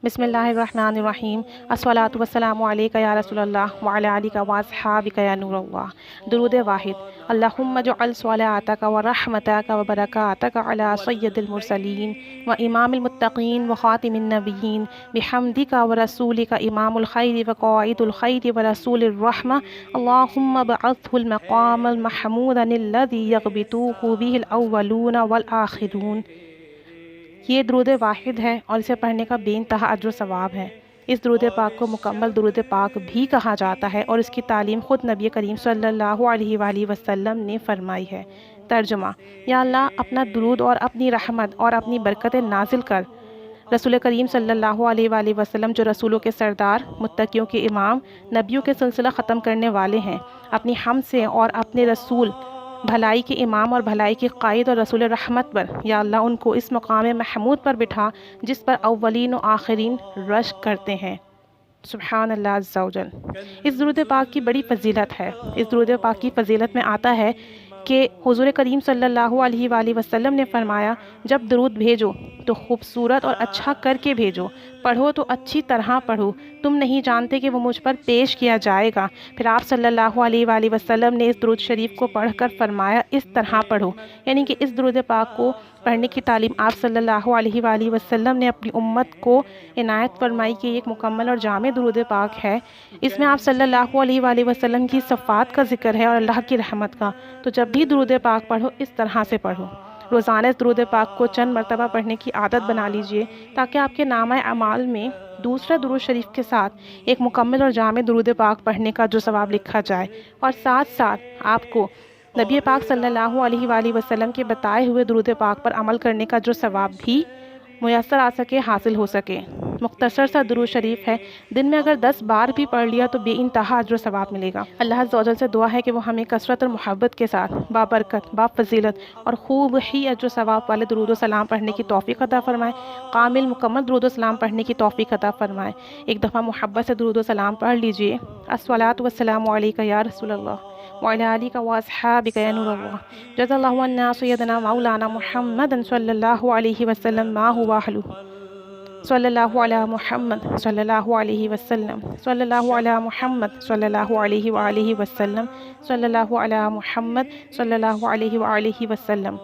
بسم اللہ الرحمن الرحیم الصلاۃ والسلام علیک یا رسول اللہ وعلی آلک واصحابک یا نور اللہ۔ درود واحد۔ اللہم اجعل صلاتک ورحمتک وبرکاتک علی سید المرسلین وامام المتقین وخاتم النبیین بحمدک ورسولک امام الخیر وقائد الخیر ورسول الرحمہ اللہم بعثہ المقام المحمود الذی یغبطوہ بہ الاولون والآخرون۔ یہ درود واحد ہے اور اسے پڑھنے کا بے انتہا اجر و ثواب ہے۔ اس درود پاک کو مکمل درود پاک بھی کہا جاتا ہے اور اس کی تعلیم خود نبی کریم صلی اللہ علیہ وآلہ وسلم نے فرمائی ہے۔ ترجمہ: یا اللہ اپنا درود اور اپنی رحمت اور اپنی برکتیں نازل کر رسول کریم صلی اللہ علیہ وآلہ وسلم جو رسولوں کے سردار، متقیوں کے امام، نبیوں کے سلسلہ ختم کرنے والے ہیں، اپنی حمد سے اور اپنے رسول بھلائی کے امام اور بھلائی کے قائد اور رسول رحمت پر یا اللہ ان کو اس مقام محمود پر بٹھا جس پر اولین و آخرین رشک کرتے ہیں۔ سبحان اللہ عز و جل۔ اس درود پاک کی بڑی فضیلت ہے۔ اس درود پاک کی فضیلت میں آتا ہے کہ حضور کریم صلی اللہ علیہ وآلہ وسلم نے فرمایا، جب درود بھیجو تو خوبصورت اور اچھا کر کے بھیجو، پڑھو تو اچھی طرح پڑھو، تم نہیں جانتے کہ وہ مجھ پر پیش کیا جائے گا۔ پھر آپ صلی اللہ علیہ وآلہ وسلم نے اس درود شریف کو پڑھ کر فرمایا، اس طرح پڑھو، یعنی کہ اس درود پاک کو پڑھنے کی تعلیم آپ صلی اللہ علیہ وآلہ وسلم نے اپنی امت کو عنایت فرمائی کہ یہ ایک مکمل اور جامع درود پاک ہے۔ اس میں آپ صلی اللہ علیہ وآلہ وسلم کی صفات کا ذکر ہے اور اللہ کی رحمت کا۔ تو جب بھی درود پاک پڑھو اس طرح سے پڑھو۔ روزانہ اس درود پاک کو چند مرتبہ پڑھنے کی عادت بنا لیجئے تاکہ آپ کے نامہ اعمال میں دوسرا درود شریف کے ساتھ ایک مکمل اور جامع درود پاک پڑھنے کا جو ثواب لکھا جائے، اور ساتھ ساتھ آپ کو نبی پاک صلی اللہ علیہ وآلہ وسلم کے بتائے ہوئے درود پاک پر عمل کرنے کا جو ثواب بھی میسر آ سکے، حاصل ہو سکے۔ مختصر سا درود شریف ہے، دن میں اگر 10 بار بھی پڑھ لیا تو بے انتہا اجر و ثواب ملے گا۔ اللہ عز و جل سے دعا ہے کہ وہ ہمیں کثرت اور محبت کے ساتھ بابرکت، فضیلت اور خوب ہی اجر و ثواب والے درود و سلام پڑھنے کی توفیق عطا فرمائے، کامل مکمل درود و سلام پڑھنے کی توفیق عطا فرمائے۔ ایک دفعہ محبت سے درود و سلام پڑھ لیجئے۔ الصلاۃ والسلام علیک یا رسول اللہ وعلی آلک واصحابک یا نور اللہ۔ جزا اللہ عنا سیدنا مولانا محمد صلی اللہ علیہ وسلم ما هو اہلہ۔ صلی اللہ علی محمد صلی اللہ علیہ وسلم۔ صلی اللہ علی محمد صلی اللہ علیہ وآلہ وسلم۔ صلی اللہ علی محمد صلی اللہ علیہ وآلہ وسلم۔